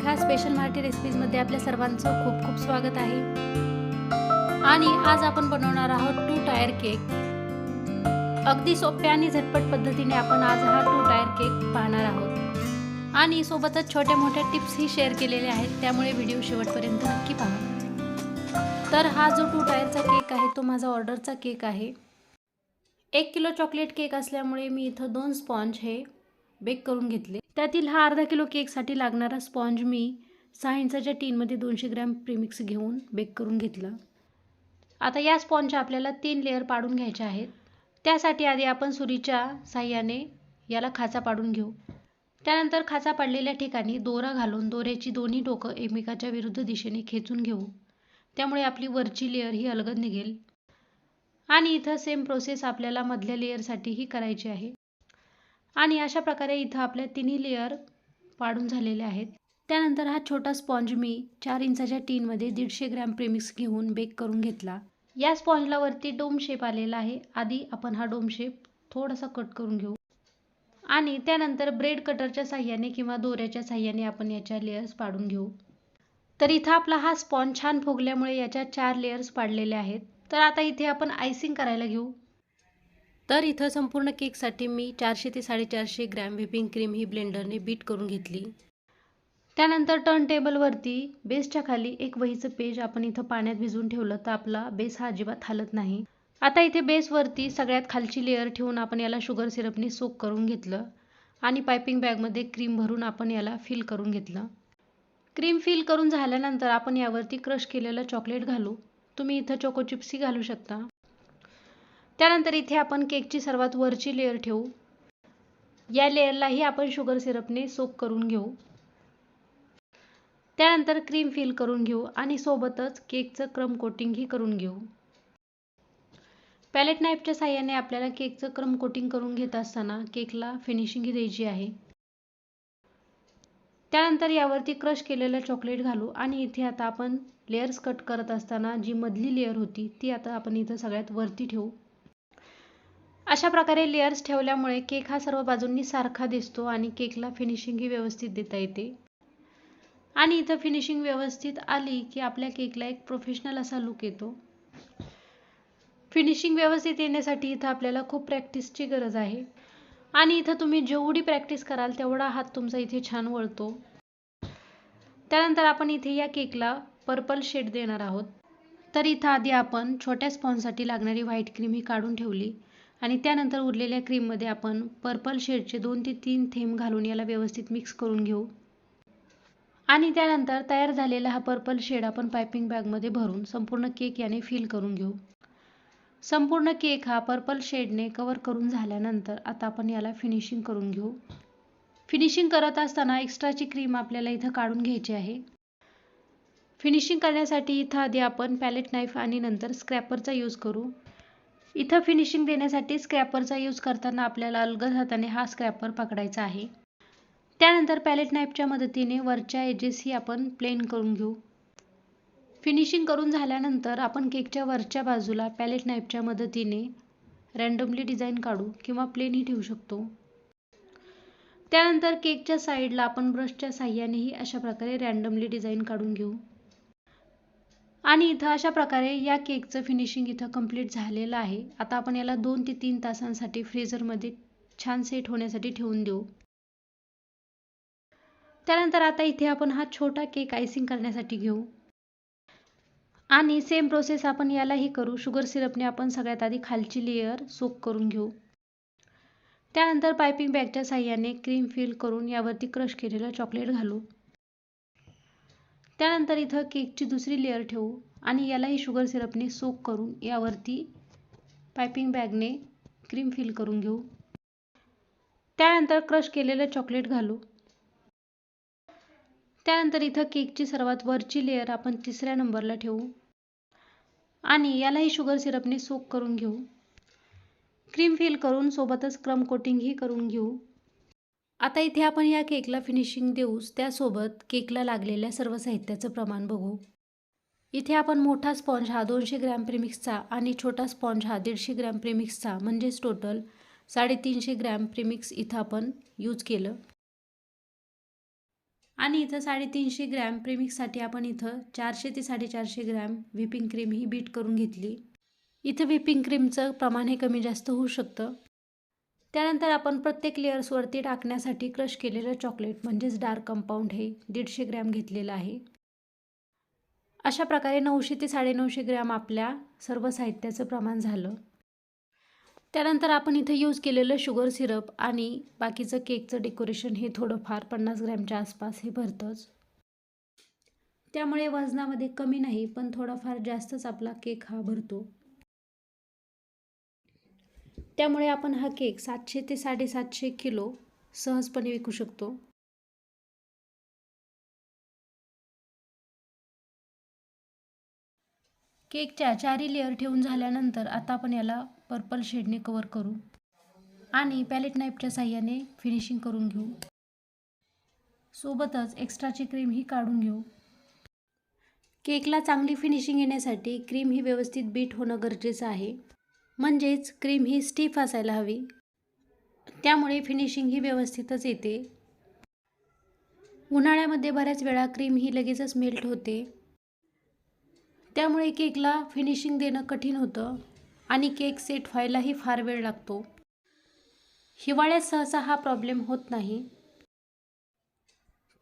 Cake हा special Marathi रेसिपीजमध्ये आपल्या सर्वांचं खूप खूप स्वागत आहे। आणि आज आपण बनवणार आहोत 2 टायर केक। अगदी सोप्या आणि झटपट पद्धतीने आपण आज हा 2 टायर केक पाहणार आहोत आणि सोबतच छोट्या मोठ्या टिप्स ही शेअर केलेल्या आहेत, त्यामुळे व्हिडिओ शेवटपर्यंत नक्की पहा। तर हा जो 2 टायरचा केक आहे तो माझा ऑर्डरचा केक आहे। 1 किलो चॉकलेट केक असल्यामुळे मी इथं 2 स्पॉन्ज हे बेक करून घेतले। त्यातील हा अर्धा किलो केकसाठी लागणारा स्पॉन्ज मी 6 इंचाच्या टीनमध्ये 200 ग्रॅम प्रीमिक्स घेऊन बेक करून घेतला। आता या स्पॉन्जच्या आपल्याला 3 लेयर पाडून घ्यायचे आहेत। त्यासाठी आधी आपण सुरीच्या साहाय्याने याला खाचा पाडून घेऊ। त्यानंतर खाचा पाडलेल्या ठिकाणी दोरा घालून दोऱ्याची दोन्ही टोकं एकमेकाच्या विरुद्ध दिशेने खेचून घेऊ। त्यामुळे आपली वरची लेयर ही अलगद निघेल। आणि इथं सेम प्रोसेस आपल्याला मधल्या लेयरसाठी ही करायची आहे। आणि अशा प्रकारे इथं आपल्या तिन्ही लेयर पाडून झालेले आहेत। त्यानंतर हा छोटा स्पॉन्ज मी 4 इंचाच्या टीनमध्ये 150 ग्रॅम प्रीमिक्स घेऊन बेक करून घेतला। या स्पॉन्जला वरती डोम शेप आलेला आहे। आधी आपण हा डोम शेप थोडासा कट करून घेऊ आणि त्यानंतर ब्रेड कटरच्या साहाय्याने किंवा दोऱ्याच्या साहाय्याने आपण याच्या लेयर्स पाडून घेऊ। तर इथं आपला हा स्पॉन्ज छान फुगल्यामुळे याच्या 4 लेयर्स पाडलेले आहेत। तर आता इथे आपण आयसिंग करायला घेऊ। तर इथं संपूर्ण केकसाठी मी 400 ते 450 ग्रॅम व्हिपिंग क्रीम ही ब्लेंडरने बीट करून घेतली। त्यानंतर टर्न टेबलवरती बेसच्या खाली एक वहीचं पेज आपण इथं पाण्यात भिजवून ठेवलं तर आपला बेस हा अजिबात हालत नाही। आता इथे बेसवरती सगळ्यात खालची लेयर ठेवून आपण याला शुगर सिरपने सोक करून घेतलं आणि पायपिंग बॅगमध्ये क्रीम भरून आपण याला फिल करून घेतलं। क्रीम फिल करून झाल्यानंतर आपण यावरती क्रश केलेलं चॉकलेट घालू। तुम्ही इथं चोको चिप्सही घालू शकता। त्यानंतर इथे आपण केकची सर्वात वरची लेयर ठेवू। या लेयरलाही आपण शुगर सिरपने सोक करून घेऊ। त्यानंतर क्रीम फिल करून घेऊ आणि सोबतच केकचं क्रम कोटिंग ही करून घेऊ। पॅलेट नाईफच्या साहाय्याने आपल्याला केकचं क्रम कोटिंग करून घेत असताना केकला फिनिशिंग ही द्यायची आहे। त्यानंतर यावरती क्रश केलेलं चॉकलेट घालू आणि इथे आता आपण लेयर्स कट करत असताना जी मधली लेयर होती ती आता आपण इथं सगळ्यात वरती ठेवू। अशा प्रकारे लेयर्स ठेवल्यामुळे केक हा सर्व बाजूंनी सारखा दिसतो आणि केकला फिनिशिंग ही व्यवस्थित देता येते। आणि इथं फिनिशिंग व्यवस्थित आली की आपल्या केकला एक प्रोफेशनल असा लुक येतो। फिनिशिंग व्यवस्थित येण्यासाठी इथं आपल्याला खूप प्रॅक्टिसची गरज आहे आणि इथं तुम्ही जेवढी प्रॅक्टिस कराल तेवढा हात तुमचा इथे छान वळतो। त्यानंतर आपण इथे या केकला पर्पल शेड देणार आहोत। तर इथं आधी आपण छोट्या स्पॉन्जसाठी लागणारी व्हाईट क्रीम ही काढून ठेवली आणि त्यानंतर उरलेल्या क्रीममध्ये आपण पर्पल शेडचे 2 ते 3 थेंब घालून याला व्यवस्थित मिक्स करून घेऊ। आणि त्यानंतर तयार झालेला हा पर्पल शेड आपण पायपिंग बॅगमध्ये भरून संपूर्ण केक याने फिल करून घेऊ। संपूर्ण केक हा पर्पल शेडने कव्हर करून झाल्यानंतर आता आपण याला फिनिशिंग करून घेऊ। फिनिशिंग करत असताना एक्स्ट्राची क्रीम आपल्याला इथं काढून घ्यायची आहे। फिनिशिंग करण्यासाठी इथं आधी आपण पॅलेट नाईफ आणि नंतर स्क्रॅपरचा यूज करू। इथं फिनिशिंग देण्यासाठी स्क्रॅपरचा यूज करताना आपल्याला अलगद हाताने हा स्क्रॅपर पकडायचा आहे। त्यानंतर पॅलेट नाईफच्या मदतीने वरच्या एजेस ही आपण प्लेन करून घेऊ। फिनिशिंग करून झाल्यानंतर आपण केकच्या वरच्या बाजूला पॅलेट नाईफच्या मदतीने रँडमली डिझाईन काढू किंवा प्लेन ही ठेवू शकतो। त्यानंतर केकच्या साईडला आपण ब्रशच्या साहाय्यानेही अशा प्रकारे रँडमली डिझाईन काढून घेऊ। आणि इथं अशा प्रकारे या केकचं फिनिशिंग इथं कंप्लीट झालेलं आहे। आता आपण याला 2 ते 3 तासांसाठी फ्रीझरमध्ये छान सेट होण्यासाठी ठेवून देऊ। त्यानंतर आता इथे आपण हा छोटा केक आयसिंग करण्यासाठी घेऊ आणि सेम प्रोसेस आपण यालाही करू। शुगर सिरपने आपण सगळ्यात आधी खालची लेयर सोक करून घेऊ। त्यानंतर पायपिंग बॅगच्या साहाय्याने क्रीम फिल करून यावरती क्रश केलेलं चॉकलेट घालू। त्यानंतर इथं केकची दुसरी लेयर ठेवू आणि यालाही शुगर सिरपने सोक करून यावरती पायपिंग बॅगने क्रीम फिल करून घेऊ। त्यानंतर क्रश केलेलं चॉकलेट घालू। त्यानंतर इथं केकची सर्वात वरची लेयर आपण 3ऱ्या नंबरला ठेवू आणि यालाही शुगर सिरपने सोक करून घेऊ। क्रीम फिल करून सोबतच क्रम कोटिंग ही करून घेऊ। आता इथे आपण या केकला फिनिशिंग देऊच त्यासोबत केकला लागलेल्या सर्व साहित्याचं प्रमाण बघू। इथे आपण मोठा स्पॉन्ज हा 200 ग्रॅम प्रीमिक्सचा आणि छोटा स्पॉन्ज हा 150 ग्रॅम प्रीमिक्सचा म्हणजेच टोटल 350 ग्रॅम प्रीमिक्स इथं आपण यूज केलं। आणि इथं 350 ग्रॅम प्रेमिक्ससाठी आपण इथं 400 ते 450 ग्रॅम व्हिपिंग क्रीम ही बीट करून घेतली. इथं व्हिपिंग क्रीमचं प्रमाण हे कमी जास्त होऊ शकतं. त्यानंतर आपण प्रत्येक लेयर्सवरती टाकण्यासाठी क्रश केलेलं चॉकलेट म्हणजेच डार्क कंपाऊंड हे 150 ग्रॅम घेतलेलं आहे. अशा प्रकारे 900 ते 950 ग्रॅम आपल्या सर्व साहित्याचं प्रमाण झालं. त्यानंतर आपण इथे यूज केलेलं शुगर सिरप आणि बाकीचं केकचं डेकोरेशन हे थोडंफार 50 ग्रॅमच्या आसपास हे भरतंच. त्यामुळे वजनामध्ये कमी नाही पण थोडाफार जास्तच आपला केक हा भरतो. त्यामुळे आपण हा केक 700 ते 750 किलो सहजपणे विकू शकतो. केकच्या 4 लेअर ठेवून झाल्यानंतर आता आपण याला पर्पल शेडने कव्हर करू आणि पॅलेट नाईफच्या साहाय्याने फिनिशिंग करून घेऊ. सोबतच एक्स्ट्राची क्रीम ही काढून घेऊ. केकला चांगली फिनिशिंग येण्यासाठी क्रीम ही व्यवस्थित बीट होणं गरजेचं आहे. म्हणजेच क्रीम ही स्टिफ असायला हवी. त्यामुळे फिनिशिंग ही व्यवस्थितच येते. उन्हाळ्यामध्ये बऱ्याच वेळा क्रीम ही लगेचच मेल्ट होते. त्यामुळे केकला फिनिशिंग देणं कठीण होतं आणि केक सेट व्हायलाही फार वेळ लागतो. हिवाळ्यात सहसा हा प्रॉब्लेम होत नाही.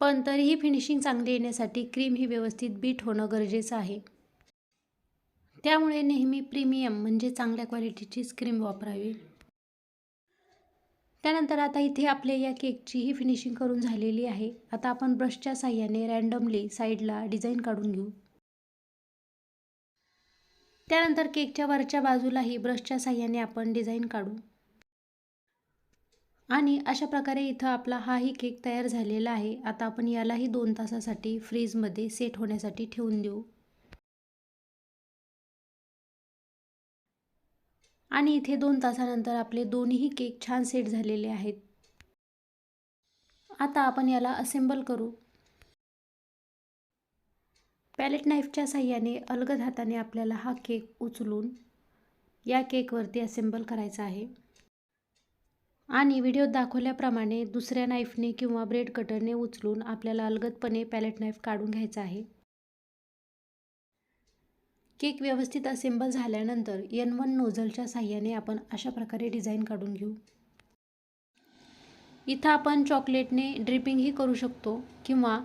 पण तरीही फिनिशिंग चांगली येण्यासाठी क्रीम ही व्यवस्थित बीट होणं गरजेचं आहे. त्यामुळे नेहमी प्रीमियम म्हणजे चांगल्या क्वालिटीचीच क्रीम वापरावी. त्यानंतर आता इथे आपल्या या केकची ही फिनिशिंग करून झालेली आहे. आता आपण ब्रशच्या साहाय्याने रँडमली साईडला डिझाईन काढून घेऊ. त्यानंतर केकच्या वरच्या बाजूलाही ब्रशच्या साहाय्याने आपण डिझाईन काढू. आणि अशा प्रकारे इथं आपला हाही केक तयार झालेला आहे. आता आपण यालाही 2 तासासाठी फ्रीजमध्ये सेट होण्यासाठी ठेवून देऊ. आणि इथे 2 तासानंतर आपले दोन्ही केक छान सेट झालेले आहेत. आता आपण याला असेंबल करू. पॅलेट नाईफच्या साहाय्याने अलगद हाताने आपल्याला हा केक उचलून या केकवरती असेंबल करायचा आहे. आणि व्हिडिओत दाखवल्याप्रमाणे दुसऱ्या नाईफने किंवा ब्रेड कटरने उचलून आपल्याला अलगदपणे पॅलेट नाईफ काढून घ्यायचा आहे. केक व्यवस्थित असेंबल झाल्यानंतर N1 नोझलच्या साहाय्याने आपण अशा प्रकारे डिझाईन काढून घेऊ. इथं आपण चॉकलेटने ड्रिपिंगही करू शकतो किंवा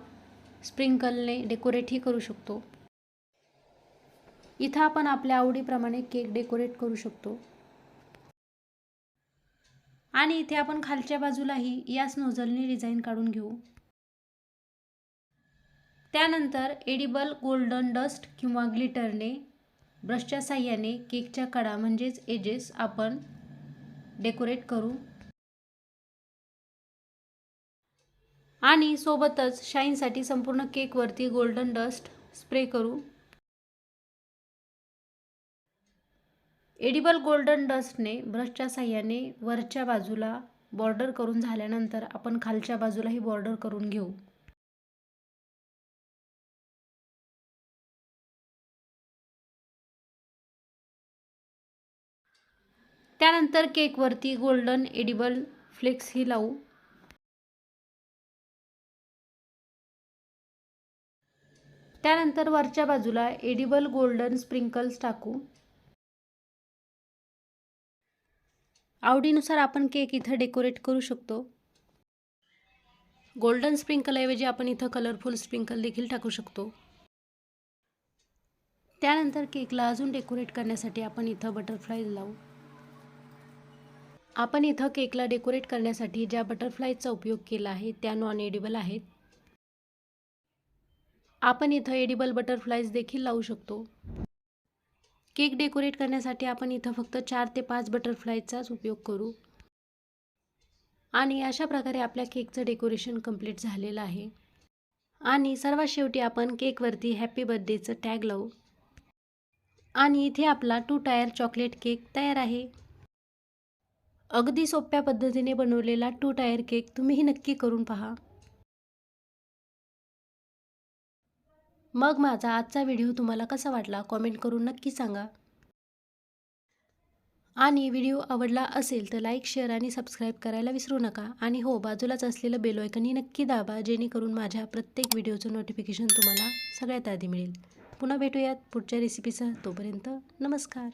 स्प्रिंकलने डेकोरेटही करू शकतो. इथं आपण आपल्या आवडीप्रमाणे केक डेकोरेट करू शकतो. आणि इथे आपण खालच्या बाजूलाही याच नोझलने डिझाईन काढून घेऊ. त्यानंतर एडिबल गोल्डन डस्ट किंवा ग्लिटरने ब्रशच्या साहाय्याने केकच्या कडा म्हणजेच एजेस आपण डेकोरेट करू. आणि सोबतच शाईनसाठी संपूर्ण केकवरती गोल्डन डस्ट स्प्रे करू. एडिबल गोल्डन डस्टने ब्रशच्या साहाय्याने वरच्या बाजूला बॉर्डर करून झाल्यानंतर आपण खालच्या बाजूलाही बॉर्डर करून घेऊ. त्यानंतर केकवरती गोल्डन एडिबल फ्लेक्स ही लावू. त्यानंतर वरच्या बाजूला एडिबल गोल्डन स्प्रिंकल्स टाकू. आवडीनुसार आपण केक इथं डेकोरेट करू शकतो. गोल्डन स्प्रिंकल ऐवजी आपण इथं कलरफुल स्प्रिंकल देखील टाकू शकतो. त्यानंतर केकला अजून डेकोरेट करण्यासाठी आपण इथं बटरफ्लाईज लावू. आपण इथं केकला डेकोरेट करण्यासाठी ज्या बटरफ्लायचा उपयोग केला आहे त्या नॉन एडिबल आहेत. आपण इथं एडिबल बटरफ्लायज देखील लावू शकतो. केक डेकोरेट करण्यासाठी आपण इथं फक्त 4 ते 5 बटरफ्लायचाच उपयोग करू. आणि अशा प्रकारे आपल्या केकचं डेकोरेशन कंप्लीट झालेलं आहे. आणि सर्वात शेवटी आपण केकवरती हॅपी बर्थडेचं टॅग लावू. आणि इथे आपला 2 टायर चॉकलेट केक तयार आहे. अगदी सोप्या पद्धतीने बनवलेला 2 टायर केक तुम्हीही नक्की करून पहा. मग माझा आजचा व्हिडिओ तुम्हाला कसा वाटला कॉमेंट करून नक्की सांगा. आणि व्हिडिओ आवडला असेल तर लाईक, शेअर आणि सबस्क्राईब करायला विसरू नका. आणि हो, बाजूलाच असलेलं बेल आयकनही नक्की दाबा, जेणेकरून माझ्या प्रत्येक व्हिडिओचं नोटिफिकेशन तुम्हाला सगळ्यात आधी मिळेल. पुन्हा भेटूयात पुढच्या रेसिपीसह. तोपर्यंत नमस्कार.